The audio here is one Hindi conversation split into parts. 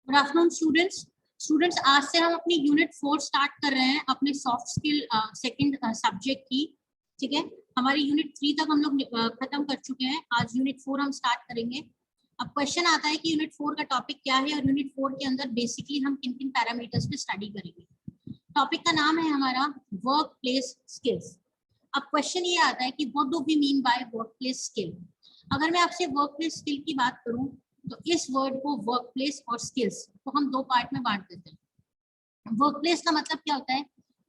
गुड आफ्टरनून स्टूडेंट्स, आज से हम अपनी यूनिट 4 स्टार्ट कर रहे हैं अपने सॉफ्ट स्किल सेकंड सब्जेक्ट की। ठीक है, हमारी यूनिट 3 तक हम लोग खत्म कर चुके हैं। आज यूनिट 4 हम स्टार्ट करेंगे। अब क्वेश्चन आता है कि यूनिट 4 का टॉपिक क्या है और यूनिट 4 के अंदर बेसिकली हम किन किन पैरामीटर्स पे स्टडी करेंगे। टॉपिक का नाम है हमारा वर्क प्लेस स्किल्स। अब क्वेश्चन ये आता है कि what do we mean by work place skill. अगर मैं आपसे वर्क प्लेस स्किल की बात करूं तो इस वर्ड को वर्क प्लेस और स्किल्स को हम दो पार्ट में बांट देते हैं। वर्क प्लेस का मतलब क्या होता है?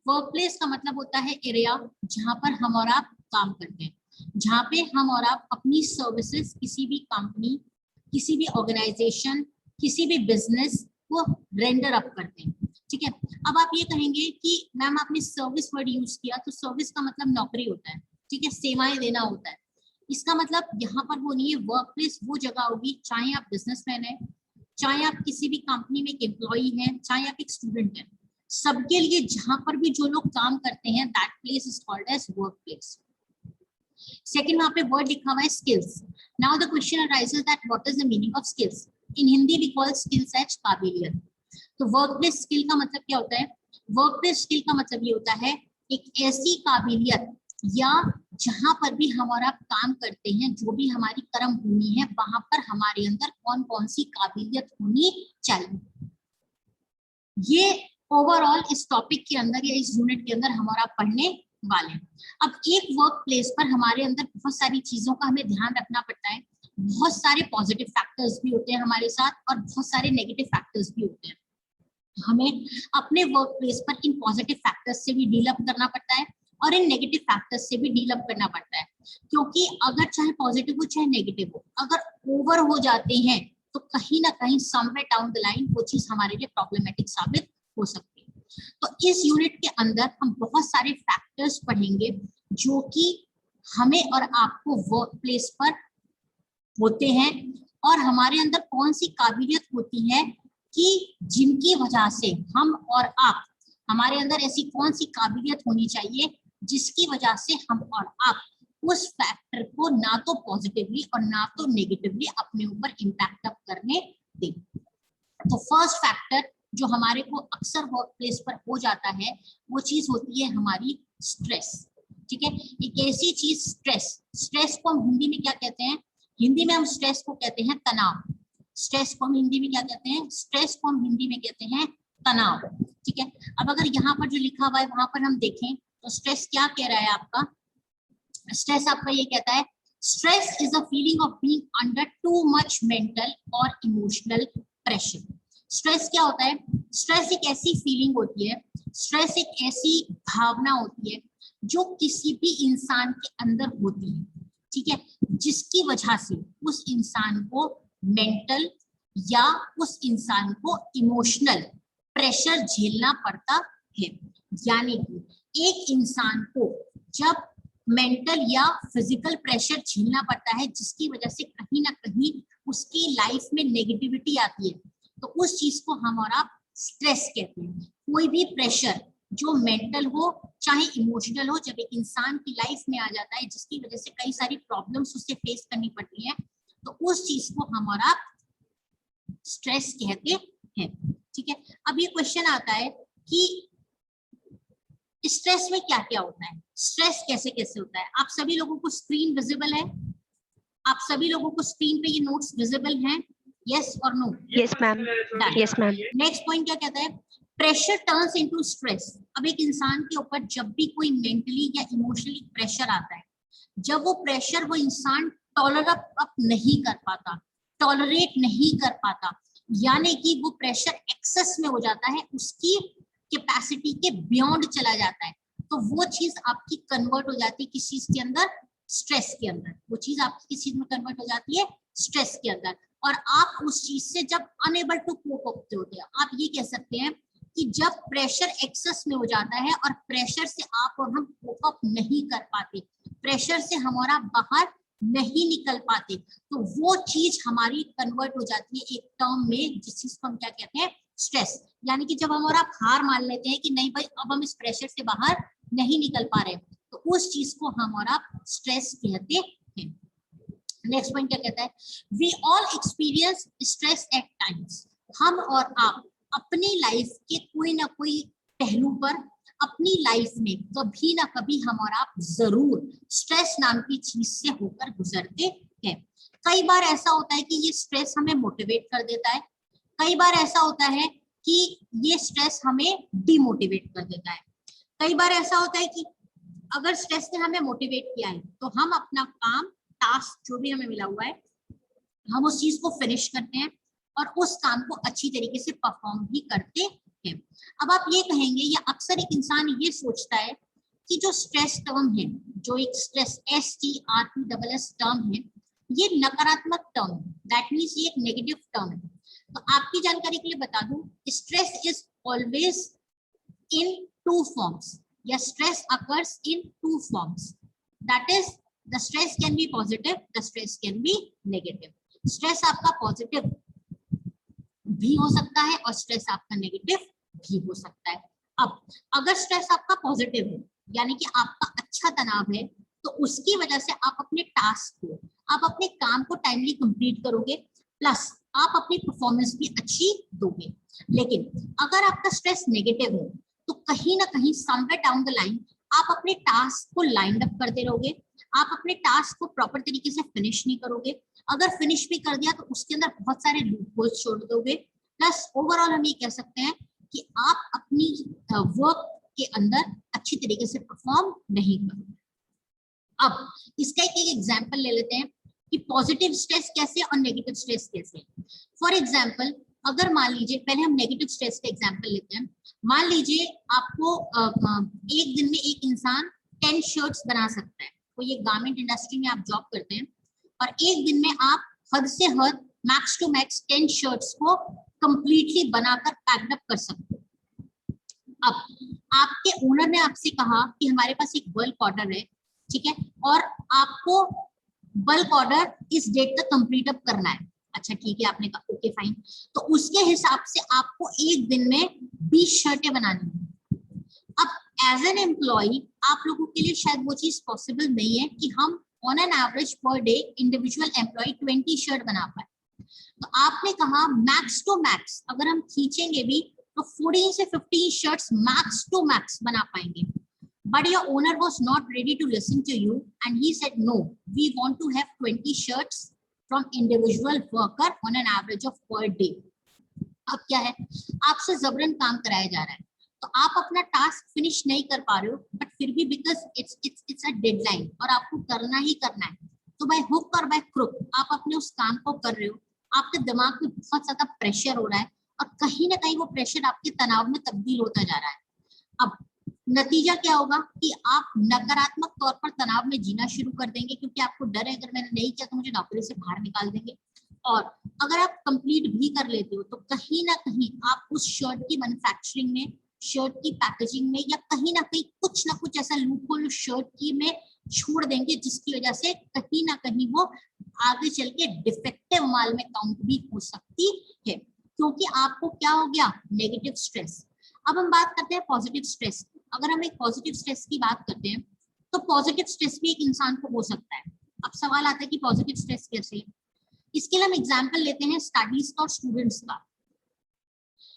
वर्क प्लेस का मतलब होता है एरिया जहां पर हम और आप काम करते हैं, जहां पे हम और आप अपनी सर्विसेज किसी भी कंपनी, किसी भी ऑर्गेनाइजेशन, किसी भी बिजनेस को रेंडर अप करते हैं। ठीक है, अब आप ये कहेंगे कि मैम आपने सर्विस वर्ड यूज किया, तो सर्विस का मतलब नौकरी होता है। ठीक है, सेवाएं देना होता है। इसका मतलब यहाँ पर वो नहीं है। वर्क प्लेस वो जगह होगी, चाहे आप बिजनेसमैन हैं, चाहे आप किसी भी कंपनी में एक एम्प्लॉई हैं, चाहे आप एक स्टूडेंट हैं, सबके लिए जहां पर भी जो लोग काम करते हैं that place is called as work place. Second, वहां पे वर्ड लिखा हुआ है skills. Now the question arises that what is the meaning of skills. In Hindi we call skills as काबिलियत। तो वर्क प्लेस स्किल का मतलब क्या होता है? वर्क प्लेस स्किल का मतलब ये होता है एक ऐसी काबिलियत या जहां पर भी हम और आप काम करते हैं, जो भी हमारी कर्म भूमि है, वहां पर हमारे अंदर कौन कौन सी काबिलियत होनी चाहिए। ये ओवरऑल इस टॉपिक के अंदर या इस यूनिट के अंदर हम और आप पढ़ने वाले हैं। अब एक वर्क प्लेस पर हमारे अंदर बहुत सारी चीजों का हमें ध्यान रखना पड़ता है। बहुत सारे पॉजिटिव फैक्टर्स भी होते हैं हमारे साथ और बहुत सारे नेगेटिव फैक्टर्स भी होते हैं। हमें अपने वर्क प्लेस पर इन पॉजिटिव फैक्टर्स से भी डील अप करना पड़ता है और इन नेगेटिव फैक्टर्स से भी डील अप करना पड़ता है, क्योंकि अगर चाहे पॉजिटिव हो चाहे नेगेटिव हो, अगर ओवर हो जाते हैं तो कहीं ना कहीं समवेयर डाउन द लाइन वो चीज हमारे लिए प्रॉब्लमेटिक साबित हो सकती है। तो इस यूनिट के अंदर हम बहुत सारे फैक्टर्स पढ़ेंगे जो कि हमें और आपको वर्क प्लेस पर होते हैं और हमारे अंदर कौन सी काबिलियत होती है कि जिनकी वजह से हम और आप, हमारे अंदर ऐसी कौन सी काबिलियत होनी चाहिए जिसकी वजह से हम और आप उस फैक्टर को ना तो पॉजिटिवली और ना तो नेगेटिवली अपने ऊपर इम्पैक्ट अप करने दें। तो फर्स्ट फैक्टर जो हमारे को अक्सर वर्क प्लेस पर हो जाता है वो चीज होती है हमारी स्ट्रेस। ठीक है, एक ऐसी चीज स्ट्रेस को हम हिंदी में क्या कहते हैं? हिंदी में हम स्ट्रेस को कहते हैं तनाव। स्ट्रेस को हम हिंदी में क्या कहते हैं? स्ट्रेस को हम हिंदी में कहते हैं तनाव। ठीक है, अब अगर यहाँ पर जो लिखा हुआ है वहां पर हम देखें तो स्ट्रेस क्या कह रहा है आपका? स्ट्रेस आपका ये कहता है stress is a feeling of being under too much mental और इमोशनल प्रेशर। स्ट्रेस क्या होता है? स्ट्रेस एक ऐसी फीलिंग होती है, स्ट्रेस एक ऐसी भावना होती है जो किसी भी इंसान के अंदर होती है। ठीक है, जिसकी वजह से उस इंसान को मेंटल या उस इंसान को इमोशनल प्रेशर झेलना पड़ता है। यानी कि एक इंसान को जब मेंटल या फिजिकल प्रेशर झेलना पड़ता है जिसकी वजह से कहीं ना कहीं उसकी लाइफ में नेगेटिविटी आती है, तो उस चीज को हम और आप स्ट्रेस कहते हैं। कोई भी प्रेशर जो मेंटल हो चाहे इमोशनल हो, जब एक इंसान की लाइफ में आ जाता है जिसकी वजह से कई सारी प्रॉब्लम्स उसे फेस करनी पड़ती है, तो उस चीज को हम और आप स्ट्रेस कहते हैं। ठीक है, अब ये क्वेश्चन आता है कि स्ट्रेस में क्या क्या होता है, स्ट्रेस कैसे कैसे होता है। आप सभी लोगों को स्क्रीन विजिबल है? आप सभी लोगों को स्क्रीन पे ये नोट्स विजिबल हैं? यस और no? Yes ma'am. Yes ma'am. Next point क्या कहता है? Pressure turns into stress. अब एक इंसान के ऊपर जब भी कोई मेंटली या इमोशनली प्रेशर आता है, जब वो प्रेशर वो इंसान टॉलरेट अप नहीं कर पाता, टॉलरेट नहीं कर पाता, यानी कि वो प्रेशर एक्सेस में हो जाता है, उसकी कैपेसिटी के बियॉन्ड चला जाता है, तो वो चीज आपकी कन्वर्ट हो जाती है किस चीज के अंदर? स्ट्रेस के अंदर। वो चीज आपकी किस चीज में कन्वर्ट हो जाती है? स्ट्रेस के अंदर। और आप उस चीज से जब अनेबल टू कोप अप होते हैं, आप ये कह सकते हैं कि जब प्रेशर एक्सेस में हो जाता है और प्रेशर से आप और हम कोप अप नहीं कर पाते, प्रेशर से हमारा बाहर नहीं निकल पाते, तो वो चीज हमारी कन्वर्ट हो जाती है एक टर्म में जिस चीज को हम क्या कहते हैं? स्ट्रेस। यानी कि जब हम और आप हार मान लेते हैं कि नहीं भाई अब हम इस प्रेशर से बाहर नहीं निकल पा रहे, तो उस चीज को हम और आप स्ट्रेस कहते हैं। नेक्स्ट पॉइंट क्या कहता है? We all experience stress at times. हम और आप अपनी लाइफ के कोई ना कोई पहलू पर अपनी लाइफ में कभी ना कभी हम और आप जरूर स्ट्रेस नाम की चीज से होकर गुजरते हैं। कई बार ऐसा होता है कि ये स्ट्रेस हमें मोटिवेट कर देता है, कई बार ऐसा होता है कि ये स्ट्रेस हमें डिमोटिवेट कर देता है। कई बार ऐसा होता है कि अगर स्ट्रेस ने हमें मोटिवेट किया है तो हम अपना काम, टास्क जो भी हमें मिला हुआ है, हम उस चीज को फिनिश करते हैं और उस काम को अच्छी तरीके से परफॉर्म भी करते हैं। अब आप ये कहेंगे, या अक्सर एक इंसान ये सोचता है कि जो स्ट्रेस टर्म है, जो एक स्ट्रेस STRESS टर्म है, ये नकारात्मक टर्म है, दैट मीन्स ये एक नेगेटिव टर्म है। तो आपकी जानकारी के लिए बता दूं, stress is always in two forms. Yes, stress occurs in two forms. That is, the stress can be positive, the stress can be negative. Stress आपका positive भी हो सकता है और स्ट्रेस आपका नेगेटिव भी हो सकता है। अब अगर स्ट्रेस आपका पॉजिटिव है, यानी कि आपका अच्छा तनाव है, तो उसकी वजह से आप अपने टास्क को, आप अपने काम को टाइमली कंप्लीट करोगे, प्लस आप अपनी परफॉर्मेंस भी अच्छी दोगे। लेकिन अगर आपका स्ट्रेस नेगेटिव है तो कहीं ना कहीं समवेयर डाउन द लाइन आप अपने टास्क को लाइन अप करते रहोगे, आप अपने टास्क को प्रॉपर तरीके से फिनिश नहीं करोगे। अगर फिनिश भी कर दिया तो उसके अंदर बहुत सारे लूप होल्स छोड़ दोगे। प्लस ओवरऑल हम ये कह सकते हैं कि आप अपनी वर्क के अंदर अच्छी तरीके से परफॉर्म नहीं करोगे। अब इसका एक एग्जांपल ले लेते हैं कि पॉजिटिव स्ट्रेस कैसे और नेगेटिव स्ट्रेस कैसे। फॉर एग्जांपल, अगर मान लीजिए, पहले हम नेगेटिव स्ट्रेस का एग्जांपल लेते हैं। मान लीजिए आपको एक दिन में एक इंसान 10 शर्ट्स बना सकता है, तो ये गारमेंट इंडस्ट्री में आप जॉब करते हैं, और एक दिन में आप हद से हद, मैक्स टू मैक्स 10 शर्ट्स को कंप्लीटली बनाकर पैक्ड अप कर सकते हो। अब आपके ओनर ने आपसे कहा कि हमारे पास एक बल्क ऑर्डर है, ठीक है, और आपको बल्क ऑर्डर इस डेट तक कंप्लीट अप करना है। अच्छा ठीक है, आपने कहा ओके फाइन, तो उसके हिसाब से आपको एक दिन में 20 शर्टें बनानी है। अब एज एन एम्प्लॉय आप लोगों के लिए शायद वो चीज पॉसिबल नहीं है कि हम on an average per day individual employ 20 shirt बना पाए। तो आपने कहा मैक्स टू मैक्स अगर हम खींचेंगे भी तो 14 से 15 शर्ट्स मैक्स टू मैक्स बना पाएंगे। But your owner was not ready to listen to you and he said, no, we want to have 20 shirts from individual worker on an average of per day. अब क्या है, आपसे जबरन काम कराया जा रहा है, तो आप अपना टास्क फिनिश नहीं कर पा रहे हो, बट फिर भी बिकॉज इट्स अ डेडलाइन और आपको करना ही करना है, तो बाय हुक और बाय क्रुक आप अपने उस काम को कर रहे हो। आपके दिमाग में बहुत ज्यादा प्रेशर हो रहा है और कहीं ना कहीं वो प्रेशर आपके तनाव में तब्दील होता जा रहा है। अब नतीजा क्या होगा कि आप नकारात्मक तौर पर तनाव में जीना शुरू कर देंगे, क्योंकि आपको डर है अगर मैंने नहीं किया तो मुझे नौकरी से बाहर निकाल देंगे। और अगर आप कंप्लीट भी कर लेते हो तो कहीं ना कहीं आप उस शर्ट की मैन्युफैक्चरिंग में, शर्ट की पैकेजिंग में, या कहीं ना कहीं कुछ ना कुछ ऐसा लूपहोल उस शर्ट की में छोड़ देंगे, जिसकी वजह से कहीं ना कहीं वो आगे चल के डिफेक्टिव माल में काउंट भी हो सकती है, क्योंकि आपको क्या हो गया, नेगेटिव स्ट्रेस। अब हम बात करते हैं पॉजिटिव स्ट्रेस। अगर हम एक पॉजिटिव स्ट्रेस की बात करते हैं तो पॉजिटिव स्ट्रेस भी एक इंसान को हो सकता है। अब सवाल आता है कि पॉजिटिव स्ट्रेस कैसे है। इसके लिए हम एग्जांपल लेते हैं स्टडीज का और स्टूडेंट्स का।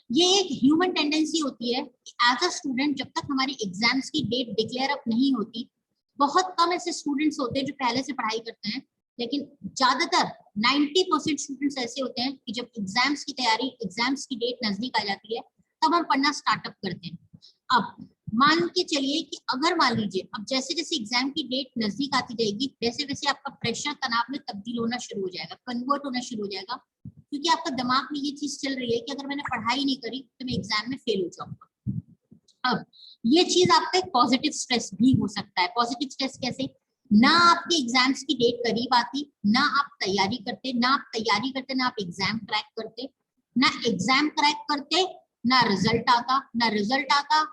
ये एक ह्यूमन टेंडेंसी होती है कि एज अ स्टूडेंट जब तक हमारी एग्जाम्स की डेट डिक्लेयर अप नहीं होती, बहुत कम ऐसे स्टूडेंट्स होते हैं जो पहले से पढ़ाई करते हैं, लेकिन ज्यादातर 90% स्टूडेंट्स ऐसे होते हैं कि जब एग्जाम्स की तैयारी, एग्जाम्स की डेट नजदीक आ जाती है, तब हम पढ़ना स्टार्टअप करते हैं। अब मान के चलिए कि अगर मान लीजिए अब जैसे जैसे एग्जाम की डेट नजदीक आती जाएगी, वैसे वैसे आपका प्रेशर तनाव में तब्दील होना शुरू हो जाएगा, कन्वर्ट होना शुरू हो जाएगा, क्योंकि आपका दिमाग में ये चीज चल रही है कि अगर मैंने पढ़ाई नहीं करी तो मैं एग्जाम में फेल हो जाऊंगा। अब ये चीज आपका एक पॉजिटिव स्ट्रेस भी हो सकता है। पॉजिटिव स्ट्रेस कैसे, ना आपके एग्जाम्स की डेट करीब आती, ना आप तैयारी करते, ना आप एग्जाम क्रैक करते, ना एग्जाम क्रैक करते, ना रिजल्ट आता,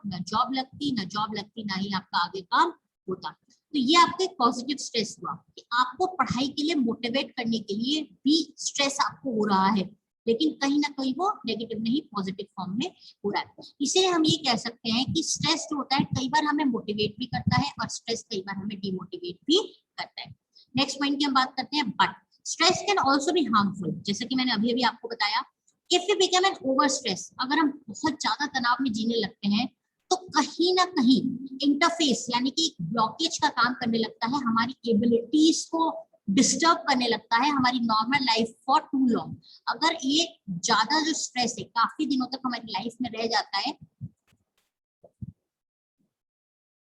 ना जॉब लगती, ना ही आपका आगे काम होता। तो ये आपका एक पॉजिटिव स्ट्रेस हुआ कि आपको पढ़ाई के लिए मोटिवेट करने के लिए भी स्ट्रेस आपको हो रहा है, लेकिन कहीं ना कहीं वो नेगेटिव नहीं, पॉजिटिव फॉर्म में हो रहा है। इसीलिए हम ये कह सकते हैं कि स्ट्रेस जो होता है कई बार हमें मोटिवेट भी करता है और स्ट्रेस कई बार हमें डिमोटिवेट भी करता है। नेक्स्ट पॉइंट की हम बात करते हैं, but stress can also be harmful. जैसे कि मैंने अभी अभी आपको बताया if we become an over stress, अगर हम बहुत ज्यादा तनाव में जीने लगते हैं तो कहीं ना कहीं इंटरफेस यानी कि ब्लॉकेज का काम करने लगता है, हमारी एबिलिटीज को डिस्टर्ब करने लगता है, हमारी normal life for too long. अगर ये ज्यादा जो स्ट्रेस है काफी दिनों तक हमारी लाइफ में रह जाता है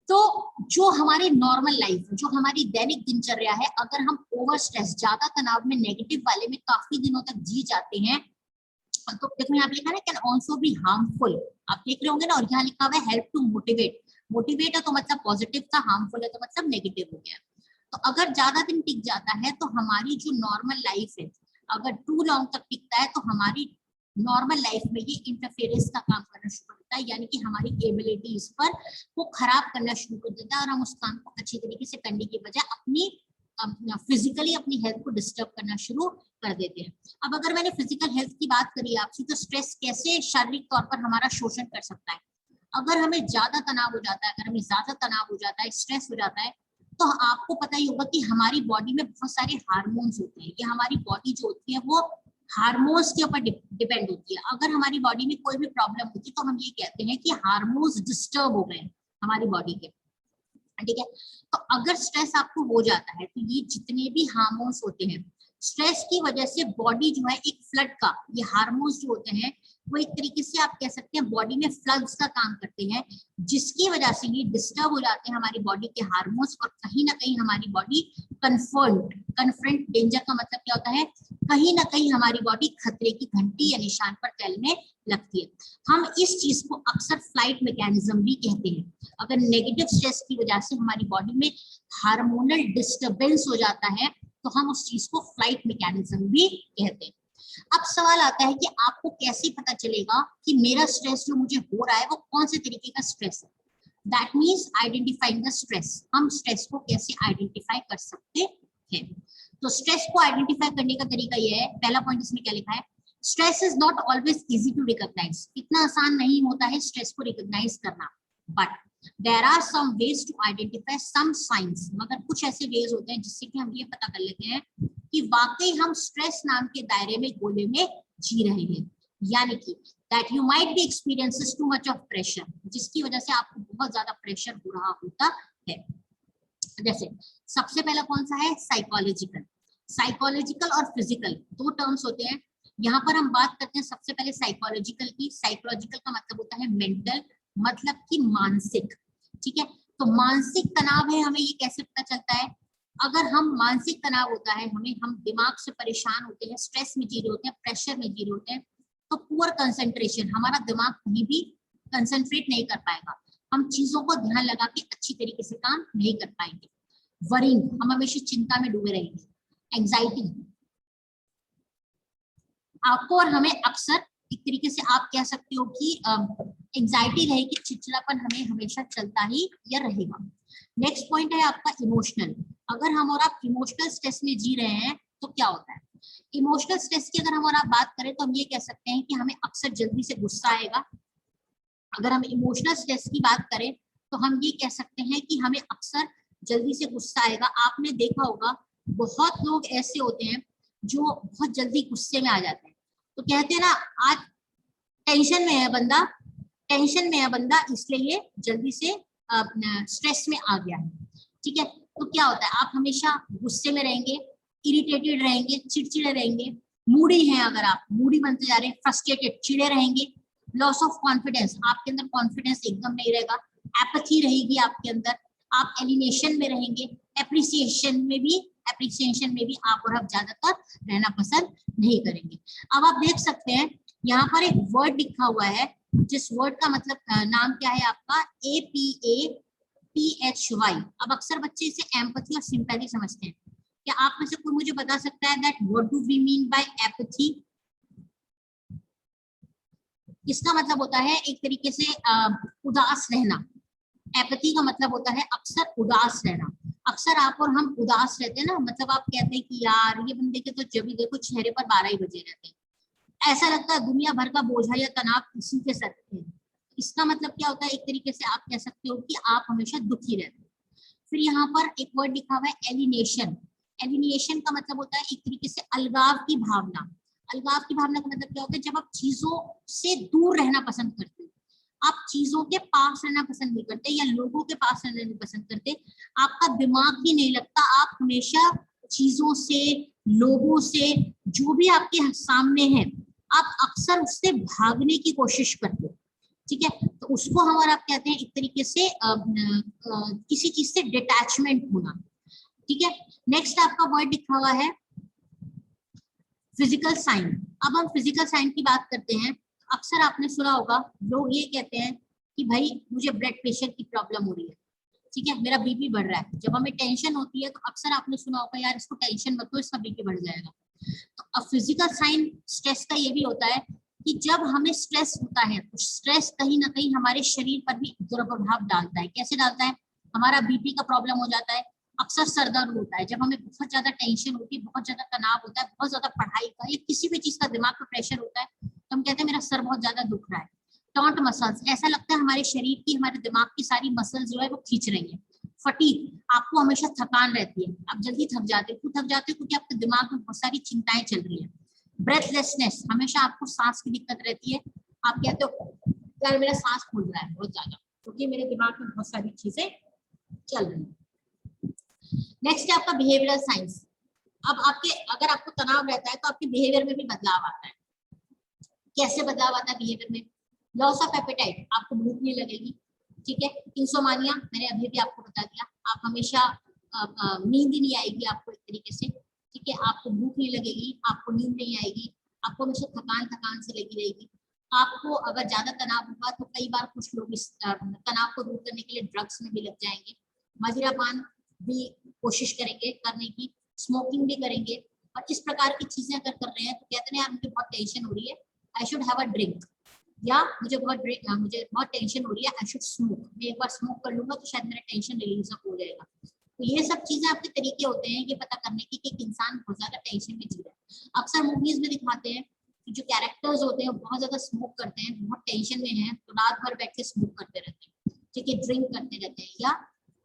तो जो हमारी नॉर्मल लाइफ, जो हमारी दैनिक दिनचर्या है, अगर हम ओवर स्ट्रेस ज्यादा तनाव में नेगेटिव वाले में काफी दिनों तक जी जाते हैं तो देखो यहाँ पे लिखा है कैन ऑल्सो बी हार्मफुल, आप देख रहे होंगे ना, और यहाँ लिखा हुआ है हेल्प टू मोटिवेट। मोटिवेट है तो मतलब पॉजिटिव था, हार्मफुल है तो मतलब नेगेटिव हो गया। तो अगर ज्यादा दिन टिक जाता है तो हमारी जो नॉर्मल लाइफ है, अगर टू लॉन्ग तक टिकता है तो हमारी नॉर्मल लाइफ में ये इंटरफेरेंस का काम करना शुरू करता है, यानी कि हमारी एबिलिटीज पर वो खराब करना शुरू कर देता है और हम उस काम को अच्छी तरीके से करने की बजाय अपनी फिजिकली अपनी हेल्थ को डिस्टर्ब करना शुरू कर देते हैं। अब अगर मैंने फिजिकल हेल्थ की बात करी आपसे, तो स्ट्रेस कैसे शारीरिक तौर पर हमारा शोषण कर सकता है। अगर हमें ज्यादा तनाव हो जाता है, अगर हमें ज्यादा तनाव हो जाता है, स्ट्रेस हो जाता है, तो आपको पता ही होगा कि हमारी बॉडी में बहुत सारे हार्मोन्स होते हैं। ये हमारी बॉडी जो होती है वो हार्मोन्स के ऊपर डिपेंड होती है। अगर हमारी बॉडी में कोई भी प्रॉब्लम होती है तो हम ये कहते हैं कि हार्मोन्स डिस्टर्ब हो गए हमारी बॉडी के, ठीक है। तो अगर स्ट्रेस आपको हो जाता है तो ये जितने भी हार्मोन्स होते हैं, स्ट्रेस की वजह से बॉडी जो है एक फ्लड का, ये हार्मोन्स जो होते हैं वो एक तरीके से आप कह सकते हैं बॉडी में फ्लड्स का काम करते हैं, जिसकी वजह से ये डिस्टर्ब हो जाते हैं हमारी बॉडी के हार्मोन्स, और कहीं ना कहीं हमारी बॉडी कन्फ्रंट डेंजर का मतलब क्या होता है, कहीं ना कहीं हमारी बॉडी खतरे की घंटी या निशान पर टहलने लगती है। हम इस चीज को अक्सर फ्लाइट मैकेनिज्म भी कहते हैं। अगर नेगेटिव स्ट्रेस की वजह से हमारी बॉडी में हार्मोनल डिस्टर्बेंस हो जाता है तो हम उस चीज को फ्लाइट मैकेनिज्म भी कहते हैं। अब सवाल आता है कि आपको कैसे पता चलेगा कि मेरा स्ट्रेस जो मुझे हो रहा है वो कौन से तरीके का स्ट्रेस है। That means identifying the stress. हम स्ट्रेस को कैसे आइडेंटिफाई कर सकते हैं। तो स्ट्रेस को आइडेंटिफाई करने का तरीका यह है, पहला पॉइंट इसमें क्या लिखा है, stress is not always easy to recognise. इतना आसान नहीं होता है स्ट्रेस को रिकॉग्नाइज करना, but there are some ways to identify some science. मगर कुछ ऐसे वेज होते हैं जिससे कि हम ये पता कर लेते हैं कि वाकई हम स्ट्रेस नाम के दायरे में गोले में जी रहे हैं, यानी कि that you might be experiences too much of pressure, जिसकी वजह से आपको बहुत ज्यादा प्रेशर हो रहा होता है। जैसे सबसे पहला कौन सा है, साइकोलॉजिकल। साइकोलॉजिकल और फिजिकल दो टर्म्स होते हैं। यहाँ पर हम बात करते हैं सबसे पहले साइकोलॉजिकल की। साइकोलॉजिकल का मतलब होता है मेंटल, मतलब कि मानसिक, ठीक है। तो मानसिक तनाव है, हमें ये कैसे पता चलता है, अगर हम मानसिक तनाव होता है हमें, हम दिमाग से परेशान होते हैं, स्ट्रेस में जी रहे होते हैं, प्रेशर में जी रहे होते हैं, तो पुअर कंसंट्रेशन, हमारा दिमाग कहीं भी कंसंट्रेट नहीं कर पाएगा, हम चीजों को ध्यान लगा के अच्छी तरीके से काम नहीं कर पाएंगे। वरिंग, हम हमेशा चिंता में डूबे रहेंगे। एंजाइटी, आपको और हमें अक्सर एक तरीके से आप कह सकते हो कि एंजाइटी रहेगी, चिड़चिड़ापन हमें हमेशा चलता ही या रहेगा। नेक्स्ट पॉइंट है आपका इमोशनल। अगर हम और आप इमोशनल स्ट्रेस में जी रहे हैं तो क्या होता है, इमोशनल स्ट्रेस की अगर हम और आप बात करें तो हम ये कह सकते हैं कि हमें अक्सर जल्दी से गुस्सा आएगा। अगर हम इमोशनल स्ट्रेस की बात करें तो हम ये कह सकते हैं कि हमें अक्सर जल्दी से गुस्सा आएगा। आपने देखा होगा बहुत लोग ऐसे होते हैं जो बहुत जल्दी गुस्से में आ जाते हैं, तो कहते हैं ना आज टेंशन में है बंदा, टेंशन में है बंदा, इसलिए ये जल्दी से स्ट्रेस में आ गया है, ठीक है। तो क्या होता है, आप हमेशा गुस्से में रहेंगे, इरिटेटेड रहेंगे, चिड़चिड़े रहेंगे, मूडी हैं, अगर आप मूडी बनते जा रहे हैं, फ्रस्ट्रेटेड, चिड़े रहेंगे। लॉस ऑफ कॉन्फिडेंस, आपके अंदर कॉन्फिडेंस एकदम नहीं रहेगा। एपैथी रहेगी आपके अंदर, आप एलिनेशन में रहेंगे। एप्रिसिएशन में भी आप और आप ज्यादातर रहना पसंद नहीं करेंगे। अब आप देख सकते हैं यहाँ पर एक वर्ड लिखा हुआ है, जिस वर्ड का मतलब नाम क्या है आपका, APATHY। अब अक्सर बच्चे इसे एम्पैथी और सिंपैथी समझते हैं। क्या आप में से कोई मुझे बता सकता है that what do we mean by apathy? इसका मतलब होता है एक तरीके से उदास रहना। एपैथी का मतलब होता है अक्सर उदास रहना। अक्सर आप और हम उदास रहते हैं ना, मतलब आप कहते हैं कि यार ये बंदे के तो जब भी देखो चेहरे पर 12 ही बजे रहते हैं, ऐसा लगता है दुनिया भर का बोझा या तनाव इसी के सर पे है। इसका मतलब क्या होता है, एक तरीके से आप कह सकते हो कि आप हमेशा दुखी रहते हैं। फिर यहाँ पर एक वर्ड लिखा हुआ है एलिनेशन। एलिनेशन का मतलब होता है एक तरीके से अलगाव की भावना। अलगाव की भावना का मतलब क्या होता है? जब आप चीजों से दूर रहना पसंद करते हो, आप चीजों के पास रहना पसंद नहीं करते या लोगों के पास रहना नहीं पसंद करते, आपका दिमाग ही नहीं लगता, आप हमेशा चीजों से, लोगों से, जो भी आपके सामने है, आप अक्सर उससे भागने की कोशिश करते हो। ठीक है, तो उसको हम और आप कहते हैं एक तरीके से किसी चीज से डिटैचमेंट होना। ठीक है, नेक्स्ट आपका वर्ड लिखा हुआ है फिजिकल साइन। अब हम फिजिकल साइन की बात करते हैं, अक्सर आपने सुना होगा लोग ये कहते हैं कि भाई मुझे ब्लड प्रेशर की प्रॉब्लम हो रही है, ठीक है, मेरा बीपी बढ़ रहा है। जब हमें टेंशन होती है तो अक्सर आपने सुना होगा यार इसको टेंशन मत लो, इसका बीपी बढ़ जाएगा। तो अब फिजिकल साइन स्ट्रेस का ये भी होता है कि जब हमें स्ट्रेस होता है तो स्ट्रेस कहीं ना कहीं हमारे शरीर पर भी दुष्प्रभाव डालता है। कैसे डालता है? हमारा बीपी का प्रॉब्लम हो जाता है, अक्सर सर दर्द होता है, जब हमें बहुत ज्यादा टेंशन होती है, बहुत ज्यादा तनाव होता है, बहुत ज्यादा पढ़ाई का या किसी भी चीज का दिमाग पर प्रेशर होता है, तो हम कहते हैं मेरा सर बहुत ज्यादा दुख रहा है। टॉन्ट मसल्स, ऐसा लगता है हमारे शरीर की, हमारे दिमाग की सारी मसल्स जो है वो खींच रही है। फटीग, आपको हमेशा थकान रहती है, आप जल्दी थक जाते हो। क्यों थक जाते हो? क्योंकि आपके दिमाग में बहुत सारी चिंताएं चल रही है। ब्रेथलेसनेस, हमेशा आपको सांस की दिक्कत रहती है, आप कहते हो यार मेरा सांस फूल रहा है बहुत ज्यादा, क्योंकि मेरे दिमाग में बहुत सारी चीजें चल रही है। नेक्स्ट है आपका बिहेवियरल साइंस। अब आपके, अगर आपको तनाव रहता है तो आपके बिहेवियर में भी बदलाव आता है। कैसे बदलाव आता है बिहेवियर में? लॉस ऑफ एपेटाइट, आपको भूख नहीं लगेगी। ठीक है, इंसोमानिया, मैंने अभी भी आपको बता दिया, आप हमेशा नींद ही नहीं आएगी आपको एक तरीके से। ठीक है, आपको भूख नहीं लगेगी, आपको नींद नहीं आएगी, आपको हमेशा थकान थकान से लगी रहेगी। आपको अगर ज्यादा तनाव होगा तो कई बार कुछ लोग इस तनाव को दूर करने के लिए ड्रग्स में भी लग जाएंगे, मदिरापान भी कोशिश करेंगे करने की, स्मोकिंग भी करेंगे। और इस प्रकार की चीजें अगर कर रहे हैं तो कहते हैं यार मुझे बहुत टेंशन हो रही है, I should have a drink, या मुझे बहुत टेंशन हो रही है, आई शुड स्मोक, मैं एक बार स्मोक कर लूंगा तो शायद मेरा टेंशन रिलीज हो जाएगा। तो ये सब चीजें आपके तरीके होते हैं ये पता करने की कि एक इंसान बहुत ज्यादा टेंशन में जी रहा है। अक्सर मूवीज में दिखाते हैं कि जो कैरेक्टर्स होते हैं वो बहुत ज्यादा स्मोक करते हैं, बहुत टेंशन में है तो रात भर बैठ के स्मोक करते रहते हैं, ठीक है, ड्रिंक करते रहते हैं, या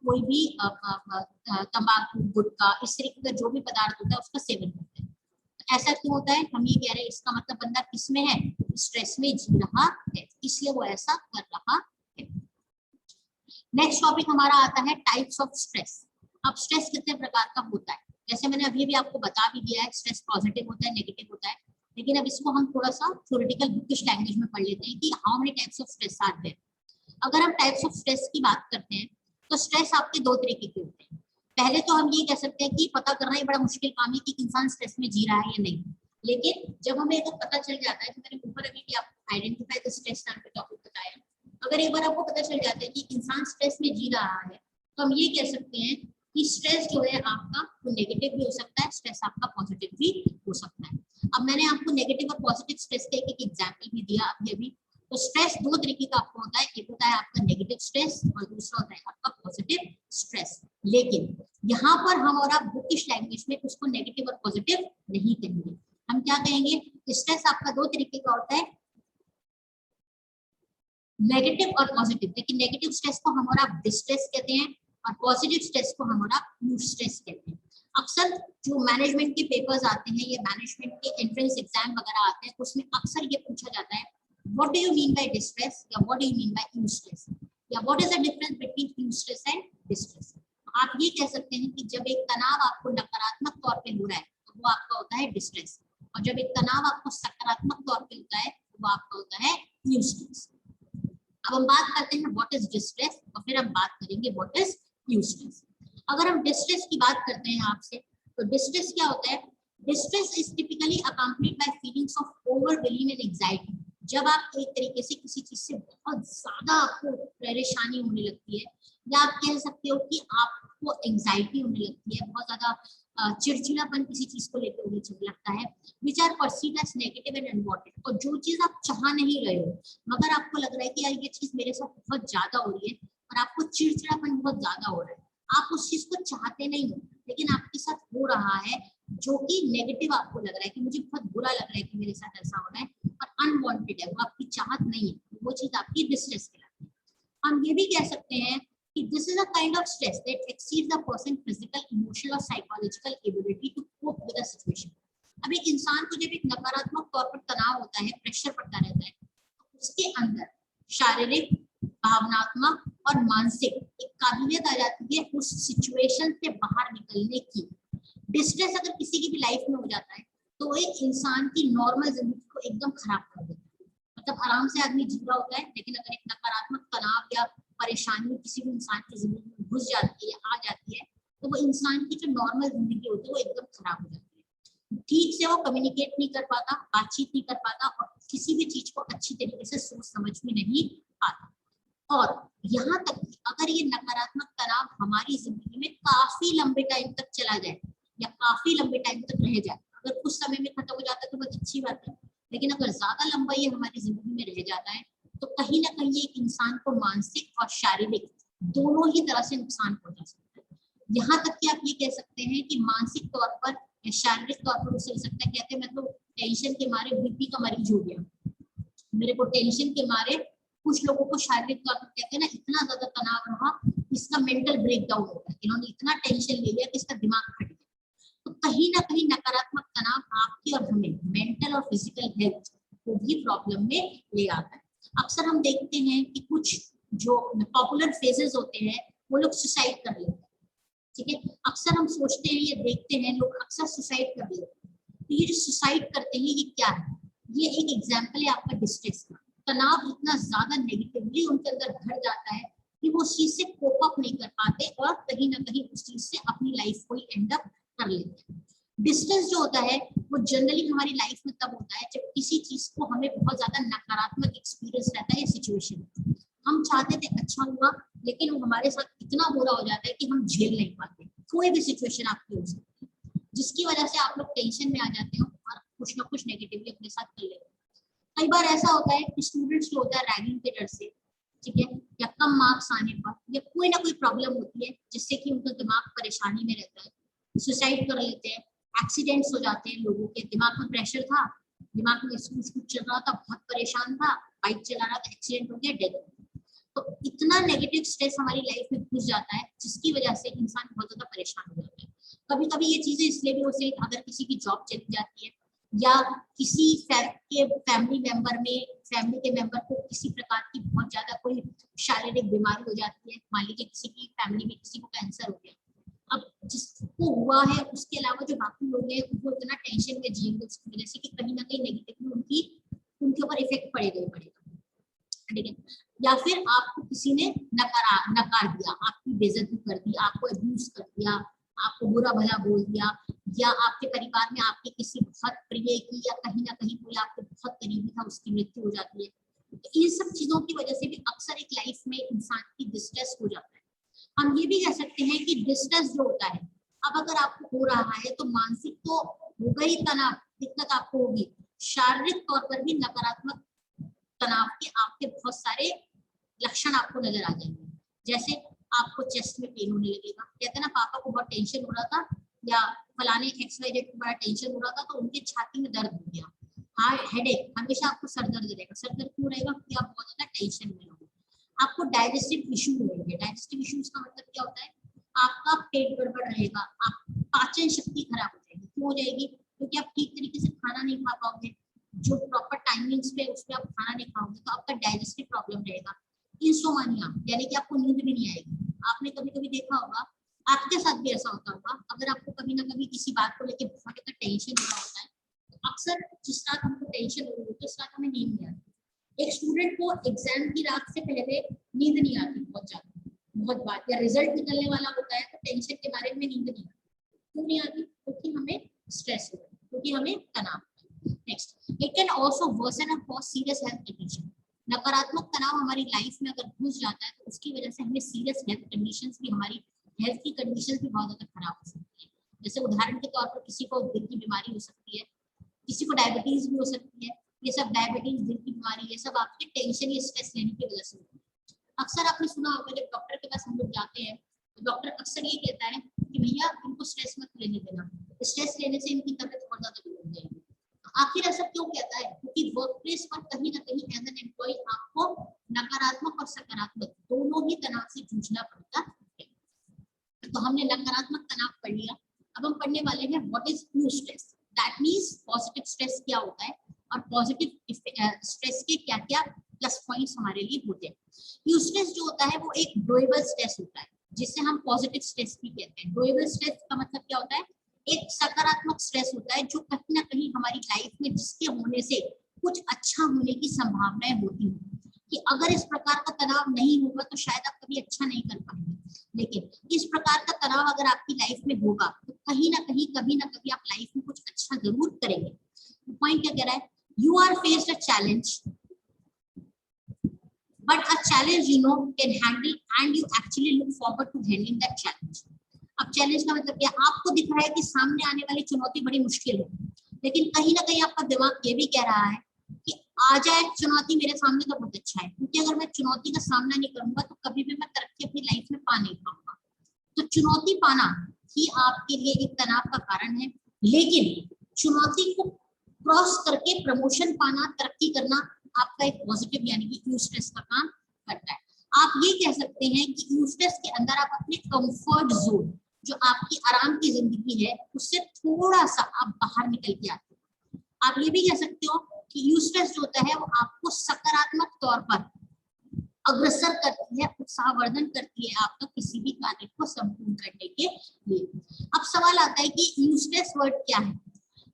कोई भी तंबाकू, गुटखा, इस तरीके का जो भी पदार्थ होता है उसका सेवन करते हैं। ऐसा क्यों होता है? हम ये कह रहे हैं इसका मतलब बंदा किस में है? स्ट्रेस में जी रहा है, इसलिए वो ऐसा कर रहा है। नेक्स्ट टॉपिक हमारा आता है टाइप्स ऑफ स्ट्रेस। अब स्ट्रेस कितने प्रकार का होता है? जैसे मैंने अभी भी आपको बता भी दिया है, स्ट्रेस पॉजिटिव होता है, नेगेटिव होता है, लेकिन अब इसको हम थोड़ा सा थ्योरेटिकल बुकिश लैंग्वेज में पढ़ लेते हैं कि how many types of stress are there. अगर हम टाइप्स ऑफ स्ट्रेस की बात करते हैं तो स्ट्रेस आपके दो तरीके के होते हैं। पहले तो हम ये कह सकते हैं कि पता करना ही बड़ा मुश्किल काम है कि इंसान स्ट्रेस में जी रहा है या नहीं, लेकिन जब हमें अगर पता चल जाता है, तो मैंने ऊपर अभी भी आपको आइडेंटिफाई द स्ट्रेस नाम के टॉपिक बताया, अगर एक बार आपको पता चल जाता है कि इंसान स्ट्रेस में जी रहा है तो हम ये कह सकते हैं कि स्ट्रेस जो है आपका वो नेगेटिव भी हो सकता है, स्ट्रेस आपका पॉजिटिव भी हो सकता है। अब मैंने आपको नेगेटिव और पॉजिटिव स्ट्रेस का एक एग्जांपल भी दिया अभी। तो स्ट्रेस दो तरीके का आपको होता है, एक होता है आपका नेगेटिव स्ट्रेस और दूसरा होता है आपका पॉजिटिव स्ट्रेस। लेकिन यहाँ पर हम और आप बुकिश लैंग्वेज में उसको नेगेटिव और पॉजिटिव नहीं कहेंगे, हम क्या कहेंगे? स्ट्रेस आपका दो तरीके का होता है, नेगेटिव और पॉजिटिव। लेकिन नेगेटिव स्ट्रेस को हम और आप डिस्ट्रेस कहते हैं और पॉजिटिव स्ट्रेस को हम और आप यूस्ट्रेस कहते हैं। अक्सर जो मैनेजमेंट के पेपर्स आते हैं या मैनेजमेंट के एंट्रेंस एग्जाम वगैरह आते हैं उसमें अक्सर ये पूछा जाता है what do you mean by distress या what do you mean by eustress या what is the difference between eustress and distress. आप ये कह सकते हैं कि जब एक तनाव आपको नकारात्मक तौर पे हो रहा है तो वो आपका होता है डिस्ट्रेस, और जब एक तनाव आपको सकारात्मक तौर पे होता है तो वो आपका होता है यूस्ट्रेस। अब हम बात करते हैं व्हाट इज डिस्ट्रेस और फिर हम बात करेंगे व्हाट इज यूस्ट्रेस। अगर हम डिस्ट्रेस की बात करते हैं आपसे तो डिस्ट्रेस क्या होता है? Distress is typically accompanied by feelings of overwhelming and anxiety. जब आप एक तरीके से किसी चीज से बहुत ज्यादा आपको परेशानी होने लगती है, या आप कह सकते हो कि आपको एंजाइटी होने लगती है, बहुत ज्यादा चिड़चिड़ापन किसी चीज को लेकर होने लगता है, which are perceived as negative and unwanted, और जो चीज आप चाह नहीं रहे हो मगर आपको लग रहा है कि यार ये चीज मेरे साथ बहुत ज्यादा हो रही है और आपको चिड़चिड़ापन बहुत ज्यादा हो रहा है, आप उस चीज को चाहते नहीं हो लेकिन आपके साथ हो रहा है, जो कि नेगेटिव आपको लग रहा है कि मुझे बहुत बुरा लग रहा है कि मेरे साथ ऐसा हो रहा है, और अनवांटेड है, वो आपकी चाहत नहीं है, वो चीज आपकी डिस्ट्रेस कहलाती है। हम ये भी कह सकते हैं कि this is a kind of stress that exceeds the person's physical, emotional or psychological ability to cope with a situation. अब एक इंसान को जब एक नकारात्मक तौर पर तनाव होता है, प्रेशर पड़ता रहता है, तो उसके अंदर शारीरिक, भावनात्मक और मानसिक एक काबिलियत आ जाती है उस सिचुएशन से बाहर निकलने की। डिस्ट्रेस अगर किसी की भी लाइफ में हो जाता है तो एक इंसान की नॉर्मल जिंदगी को एकदम खराब कर देता है। मतलब आराम से आदमी जी रहा होता है, लेकिन अगर एक नकारात्मक तनाव या परेशानी किसी भी इंसान की जिंदगी में घुस जाती है, आ जाती है, तो वो इंसान की जो नॉर्मल जिंदगी होती है वो एकदम खराब हो जाती है। ठीक से वो कम्युनिकेट नहीं कर पाता, बातचीत नहीं कर पाता और किसी भी चीज को अच्छी तरीके से सोच समझ में नहीं आता। और यहाँ तक कि अगर ये नकारात्मक तनाव हमारी जिंदगी में काफी लंबे टाइम तक चला जाए या काफी लंबे टाइम तक रह जाए, अगर कुछ समय में खत्म हो जाता है तो बहुत अच्छी बात है, लेकिन अगर ज्यादा लंबा ये हमारी जिंदगी में रह जाता है तो कहीं ना कहीं एक इंसान को मानसिक और शारीरिक दोनों ही तरह से नुकसान पहुंचा सकता है। यहाँ तक कि आप ये कह सकते हैं कि मानसिक तौर पर या शारीरिक तौर पर उसे सकता है, कहते हैं मैं तो टेंशन के मारे बीपी का मरीज हो गया, मेरे को टेंशन के मारे, कुछ लोगों को शारीरिक तौर पर कहते हैं ना इतना ज्यादा तनाव रहा, इसका मेंटल ब्रेकडाउन होता है, इन्होंने इतना टेंशन ले लिया कि इसका दिमाग फट गया। तो कहीं ना कहीं नकारात्मक तनाव आपकी और हमें मेंटल और फिजिकल हेल्थ को भी प्रॉब्लम में ले आता है। अक्सर हम देखते हैं कि कुछ जो पॉपुलर फेजेस होते हैं वो लोग सुसाइड कर लेते हैं, ठीक है। अक्सर हम सोचते हैं, ये देखते हैं लोग अक्सर सुसाइड कर लेते हैं। तो ये जो सुसाइड करते हैं ये क्या है? ये एक एग्जाम्पल है आपका डिस्ट्रेस का। तनाव इतना ज्यादा नेगेटिवली उनके अंदर भर जाता है कि वो उस चीज से कोप अप नहीं कर पाते और कहीं ना कहीं उस चीज से अपनी लाइफ को ही एंड अप कर लेते हैं। डिस्ट्रेस जो होता है वो जनरली हमारी लाइफ में तब होता है जब किसी चीज को हमें बहुत ज्यादा नकारात्मक एक्सपीरियंस रहता है सिचुएशन, हम चाहते थे अच्छा हुआ लेकिन वो हमारे साथ इतना बुरा हो जाता है कि हम झेल नहीं पाते। कोई भी सिचुएशन आपकी हो सकती है जिसकी वजह से आप लोग टेंशन में आ जाते हो और कुछ ना कुछ नेगेटिवली अपने साथ कर लेते हो। कई बार ऐसा होता है कि स्टूडेंट्स जो होता है रैगिंग के डर से, ठीक है, या कम मार्क्स आने पर या कोई ना कोई प्रॉब्लम होती है जिससे कि उनका दिमाग परेशानी में रहता है, सुसाइड कर लेते हैं, एक्सीडेंट्स हो जाते हैं, लोगों के दिमाग में प्रेशर था, दिमाग में स्कूल चल रहा था, बहुत परेशान था, बाइक चला रहा था, एक्सीडेंट हो गया, डेथ हो गई। तो इतना नेगेटिव स्ट्रेस हमारी लाइफ में घुस जाता है जिसकी वजह से इंसान बहुत ज्यादा परेशान हो जाता है। कभी कभी ये चीजें इसलिए भी होती है अगर किसी की जॉब चली जाती है या किसी फैमिली के मेंबर को किसी प्रकार की बहुत ज्यादा कोई शारीरिक बीमारी हो जाती है। मान लीजिए किसी की फैमिली में किसी को कैंसर हो गया, अब जिसको हुआ है उसके अलावा जो बाकी लोग हैं वो इतना टेंशन में जिएंगे उसकी वजह से कि कहीं ना कहीं नेगेटिवली उनके ऊपर इफेक्ट पड़ेगा ही पड़ेगा, ठीक है। या फिर आपको किसी ने नकार दिया, आपकी बेइज्जती कर दी, आपको अब्यूज कर दिया, आपको बुरा भला बोल दिया, या आपके परिवार में आपके किसी बहुत प्रिय की या कहीं ना कहीं कोई आपके बहुत करीबी था उसकी मृत्यु हो जाती है। तो इन सब चीजों की वजह से भी अक्सर एक लाइफ में इंसान की डिस्ट्रेस हो जाता है। हम ये भी कह सकते हैं कि डिस्ट्रेस जो होता है, अब अगर आपको हो रहा है तो मानसिक तो होगा ही तनाव, दिक्कत आपको होगी, शारीरिक तौर पर भी नकारात्मक तनाव के आपके बहुत सारे लक्षण आपको नजर आ जाएंगे। जैसे आपको चेस्ट में पेन होने लगेगा, कहते हैं ना पापा को बहुत टेंशन हो रहा था या फलाने XYZ को बड़ा टेंशन हो रहा था तो उनके छाती में दर्द हो गया, हाँ हेडेक, हमेशा आपको सर दर्द रहेगा। सर दर्द क्यों रहेगा? क्योंकि आप बहुत ज्यादा टेंशन में रहोगे। आपको डाइजेस्टिव इशू होंगे। डाइजेस्टिव इशूज का मतलब क्या होता है? आपका पेट गड़बड़ रहेगा, आप पाचन शक्ति खराब हो जाएगी। क्यों हो जाएगी? क्योंकि आप ठीक तरीके से खाना नहीं खा पाओगे, जो प्रॉपर टाइमिंग्स पे उस पर आप खाना नहीं खाओगे तो आपका डाइजेस्टिव प्रॉब्लम रहेगा। इंसोमानिया यानी कि आपको नींद भी नहीं आएगी। आपने कभी कभी देखा होगा, आपके साथ भी ऐसा होता होगा, अगर आपको कभी ना कभी किसी बात को लेकर बहुत ज्यादा टेंशन हो रहा होता है तो अक्सर जिस रात हमको टेंशन हो रही होती है उस रात हमें नींद नहीं आती। एक स्टूडेंट को एग्जाम की रात से पहले नींद नहीं आती बहुत ज्यादा, बहुत बार, या रिजल्ट निकलने वाला होता है तो टेंशन के बारे में नींद नहीं आती। क्यों नहीं आती? क्योंकि हमें स्ट्रेस हो, क्योंकि हमें तनाव। Next, it can also worsen और कॉज सीरियस हेल्थ कंडीशन। नकारात्मक तनाव हमारी लाइफ में अगर घुस जाता है तो उसकी वजह से हमें सीरियस हेल्थ कंडीशंस भी, हमारी हेल्थ की कंडीशंस भी बहुत ज्यादा खराब हो सकती है। जैसे उदाहरण के तौर पर किसी को दिल की बीमारी हो सकती है, किसी को डायबिटीज भी हो सकती है। ये सब डायबिटीज, दिल की बीमारी, ये सब आपके टेंशन या स्ट्रेस लेने की वजह से होती है। अक्सर आपने सुना होगा जब डॉक्टर के पास हम लोग जाते हैं तो डॉक्टर अक्सर ये कहता है कि भैया इनको स्ट्रेस मत लेने देना, स्ट्रेस लेने से इनकी तबीयत बहुत ज्यादा बिगड़ जाएगी। आखिर ऐसा क्यों कहता है? क्योंकि वर्क प्लेस पर कहीं ना कहीं एज एन एम्प्लॉय आपको नकारात्मक और सकारात्मक दोनों ही तनाव से जूझना पड़ता है। तो हमने नकारात्मक तनाव पढ़ लिया, अब हम पढ़ने वाले हैं what is eustress. That means positive stress क्या होता है और पॉजिटिव स्ट्रेस के क्या क्या प्लस पॉइंट्स हमारे लिए होते हैं। यूस्ट्रेस जो होता है वो एक डोएबल स्ट्रेस होता है, जिसे हम पॉजिटिव स्ट्रेस भी कहते हैं। डोएबल स्ट्रेस का मतलब क्या होता है, एक सकारात्मक स्ट्रेस होता है जो कहीं ना कहीं हमारी लाइफ में जिसके होने से कुछ अच्छा होने की संभावनाएं होती हैं, कि अगर इस प्रकार का तनाव नहीं होगा तो शायद आप कभी अच्छा नहीं कर पाएंगे, लेकिन इस प्रकार का तनाव अगर आपकी लाइफ में होगा तो कहीं ना कहीं कभी ना कभी आप लाइफ में कुछ अच्छा जरूर करेंगे। पॉइंट क्या कह रहा है, you are faced a challenge but a challenge you know can handle and you actually look forward to handling that challenge। अब चैलेंज का मतलब क्या, आपको दिख रहा है कि सामने आने वाली चुनौती बड़ी मुश्किल है, लेकिन कहीं ना कहीं आपका दिमाग ये भी कह रहा है कि आ जाए चुनौती मेरे सामने तो बहुत अच्छा है, क्योंकि अगर मैं चुनौती का सामना नहीं करूंगा तो कभी भी मैं तरक्की अपनी लाइफ में पा नहीं पाऊंगा। तो चुनौती पाना ही आपके लिए एक तनाव का कारण है, लेकिन चुनौती को क्रॉस करके प्रमोशन पाना, तरक्की करना आपका एक पॉजिटिव यानी कि यूस्ट्रेस का काम करता है। आप ये कह सकते हैं कि यूस्ट्रेस के अंदर आप अपने कंफर्ट जोन, जो आपकी आराम की जिंदगी है, उससे थोड़ा सा आप बाहर निकल के आते हो। आप ये भी कह सकते हो कि यूस्ट्रेस जो होता है वो आपको सकारात्मक तौर पर अग्रसर करती है, उत्साहवर्धन करती है आपका किसी भी कार्य को संपूर्ण करने के लिए। अब सवाल आता है कि यूस्ट्रेस वर्ड क्या है।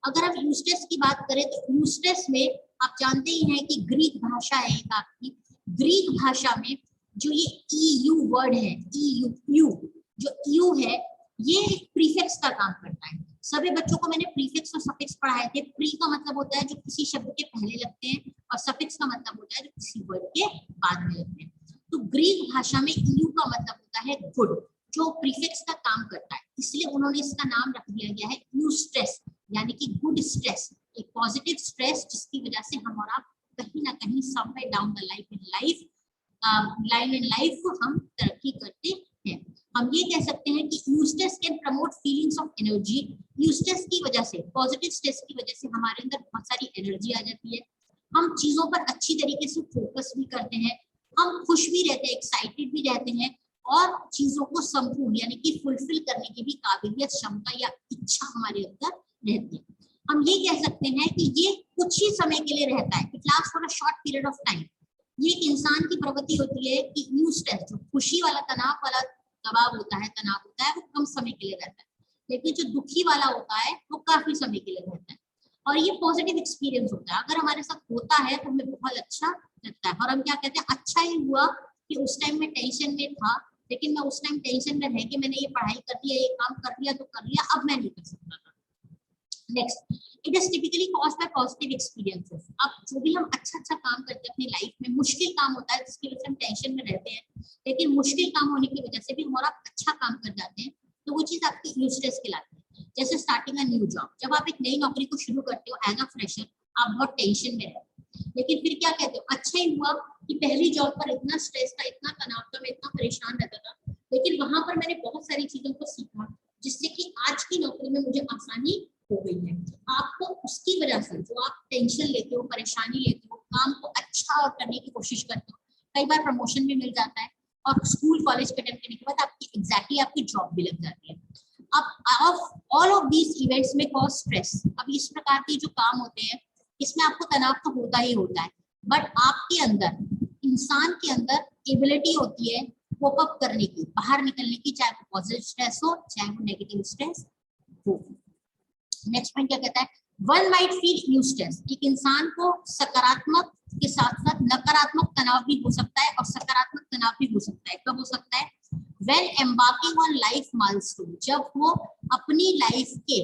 अगर हम यूस्ट्रेस की बात करें तो यूस्ट्रेस में आप जानते ही हैं कि ग्रीक भाषा है एक आपकी, ग्रीक भाषा में जो ये EU वर्ड है, EU जो EU है, ये प्रीफिक्स का काम करता है। सभी बच्चों को मैंने प्रीफिक्स और सफिक्स पढ़ाए थे। प्री का मतलब होता है जो किसी शब्द के पहले लगते हैं, और सफिक्स का मतलब होता है जो किसी वर्ड के बाद में लगते हैं। तो ग्रीक भाषा में EU का मतलब होता है गुड, जो प्रीफिक्स का काम करता है, इसलिए उन्होंने इसका नाम रख दिया गया है यूस्ट्रेस, यानी कि गुड स्ट्रेस, एक पॉजिटिव स्ट्रेस जिसकी वजह से हम और आप कहीं ना कहीं somewhere down the line in life हम तरक्की करते हैं। हम ये कह सकते हैं कि eustress can promote feelings of energy. Eustress की वजह से, पॉजिटिव स्ट्रेस की वजह से हमारे अंदर बहुत सारी एनर्जी आ जाती है, हम चीजों पर अच्छी तरीके से फोकस भी करते हैं, हम खुश भी रहते हैं, एक्साइटेड भी रहते हैं, और चीजों को संपूर्ण यानी कि फुलफिल करने की भी काबिलियत, क्षमता या इच्छा हमारे अंदर रहती है। हम ये कह सकते हैं कि ये कुछ ही समय के लिए रहता है, it last for a short period of time. ये इंसान की प्रवृत्ति होती है कि यूस्ट्रेस, जो खुशी वाला तनाव वाला दबाव होता है, तनाव होता है, वो कम समय के लिए रहता है, लेकिन जो दुखी वाला होता है वो काफी समय के लिए रहता है, और ये पॉजिटिव एक्सपीरियंस होता है। अगर हमारे साथ होता है तो हमें बहुत अच्छा लगता है, और हम क्या कहते हैं, अच्छा ही हुआ कि उस टाइम में टेंशन में था, लेकिन मैं उस टाइम टेंशन में रह के मैंने ये पढ़ाई कर दिया, ये काम कर लिया तो कर लिया, अब मैं नहीं कर सकता था। Next, it is typically caused by positive experiences. अब जो भी हम अच्छा काम करते हैं अपनी लाइफ में, मुश्किल काम होता है जिसकी वजह से हम टेंशन में रहते हैं, लेकिन मुश्किल काम होने की वजह से भी हमारा अच्छा काम कर जाते हैं, तो वो चीज आपकी यूस्ट्रेस कहलाती है। जैसे स्टार्टिंग अ न्यू जॉब, जब आप एक नई नौकरी को शुरू करते हो एज अ फ्रेशर, आप बहुत टेंशन में रहते हो, लेकिन फिर क्या कहते हो, अच्छा ही हुआ कि पहली जॉब पर इतना स्ट्रेस था, इतना तनाव था, मैं इतना परेशान रहता था, लेकिन वहां पर मैंने बहुत सारी चीजों को सीखा जिससे कि आज की नौकरी में मुझे आसानी हो गई है। आपको उसकी वजह से, जो आप टेंशन लेते हो, परेशानी लेते हो, काम को अच्छा करने की कोशिश करते हो, कई बार प्रमोशन भी मिल जाता है, और स्कूल कॉलेज के अटेंड करने के बाद आपकी एग्जैक्टली आपकी जॉब भी लग जाती है। अब ऑल ऑफ दीज इवेंट्स में कॉज स्ट्रेस। अब इस प्रकार के जो काम होते हैं इसमें आपको तनाव तो होता ही होता है, बट आपके अंदर, इंसान के अंदर एबिलिटी होती है कोप अप करने की, बाहर निकलने की, चाहे वो पॉजिटिव स्ट्रेस हो चाहे वो नेगेटिव स्ट्रेस हो। नेक्स्ट पॉइंट क्या कहता है, वन माइट फील यूस्ट्रेस। एक इंसान को सकारात्मक के साथ साथ नकारात्मक तनाव भी हो सकता है, और सकारात्मक तनाव भी हो सकता है। कब हो सकता है, when embarking on life milestone, जब वो अपनी लाइफ के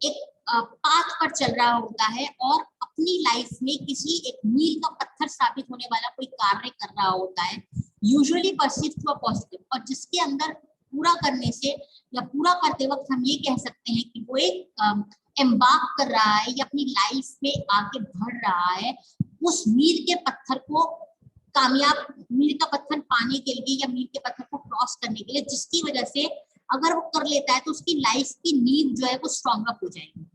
एक पाथ पर चल रहा होता है और अपनी लाइफ में किसी एक मील का पत्थर साबित होने वाला कोई कार्य कर रहा होता है, usually perceived to a positive, और जिसके अंदर पूरा करने से या पूरा करते वक्त हम ये कह सकते हैं कि वो एक एम्बार्क कर रहा है या अपनी लाइफ में आगे बढ़ रहा है, उस मील के पत्थर को कामयाब, मील का पत्थर पाने के लिए या मील के पत्थर को क्रॉस करने के लिए, जिसकी वजह से अगर वो कर लेता है तो उसकी लाइफ की नींव जो है वो स्ट्रॉन्ग अप हो जाएगी।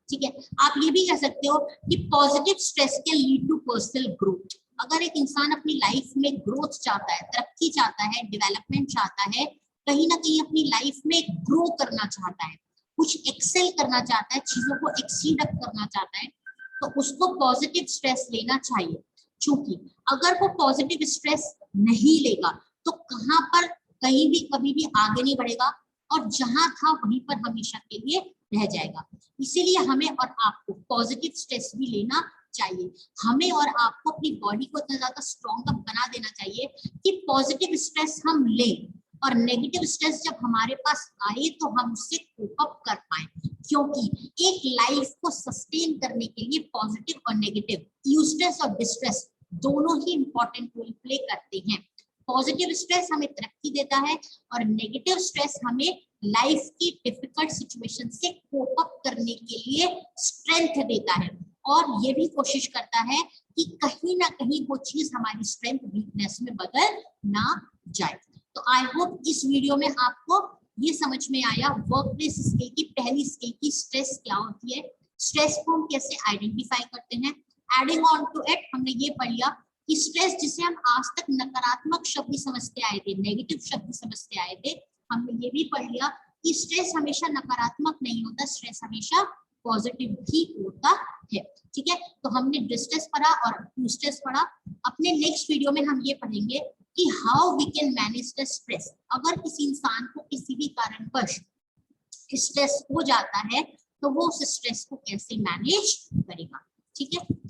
ठीक है, आप ये भी कह सकते हो कि positive stress can lead to personal growth. अगर एक इंसान अपनी लाइफ में ग्रोथ चाहता है, तरक्की चाहता है, डेवलपमेंट चाहता है, कहीं ना कहीं अपनी लाइफ में ग्रो करना चाहता है, कुछ एक्सेल करना चाहता है, चीजों को एक्सीड करना चाहता है, तो उसको पॉजिटिव स्ट्रेस लेना चाहिए। क्योंकि अगर वो पॉजिटिव स्ट्रेस नहीं लेगा तो कहाँ पर कहीं भी कभी भी आगे नहीं बढ़ेगा और जहां था वहीं पर हमेशा के लिए रह जाएगा। इसीलिए हमें और आपको पॉजिटिव स्ट्रेस भी लेना चाहिए। हमें और आपको अपनी बॉडी को इतना ज्यादा स्ट्रॉन्ग बना देना चाहिए कि पॉजिटिव स्ट्रेस हम लें और नेगेटिव स्ट्रेस जब हमारे पास आए तो हम उससे कोप अप कर पाए। क्योंकि एक लाइफ को सस्टेन करने के लिए पॉजिटिव और नेगेटिव, यूस्ट्रेस और डिस्ट्रेस दोनों ही इंपॉर्टेंट रोल प्ले करते हैं। पॉजिटिव स्ट्रेस हमें तरक्की देता है और नेगेटिव स्ट्रेस हमें लाइफ की डिफिकल्ट सिचुएशन से कोप अप करने के लिए स्ट्रेंथ देता है और ये भी कोशिश करता है कि कहीं ना कहीं वो चीज हमारी स्ट्रेंथ वीकनेस में बदल ना जाए। तो आई होप इस वीडियो में आपको ये समझ में आया वर्क प्लेस स्किल की पहली स्किल की स्ट्रेस क्या होती है, स्ट्रेस को हम कैसे आइडेंटिफाई करते हैं। एडिंग ऑन टू इट हमने ये पढ़ लिया कि स्ट्रेस जिसे हम आज तक नकारात्मक शब्द समझते आए थे, नेगेटिव शब्द समझते आए थे, हमने ये भी पढ़ लिया कि स्ट्रेस हमेशा नकारात्मक नहीं होता, स्ट्रेस हमेशा पॉजिटिव भी होता है। ठीक है, तो हमने डिस्ट्रेस पढ़ा और यूस्ट्रेस पढ़ा। अपने नेक्स्ट वीडियो में हम ये पढ़ेंगे कि how we can manage the stress. अगर किसी इंसान को किसी भी कारणवश स्ट्रेस हो जाता है तो वो उस स्ट्रेस को कैसे मैनेज करेगा। ठीक है।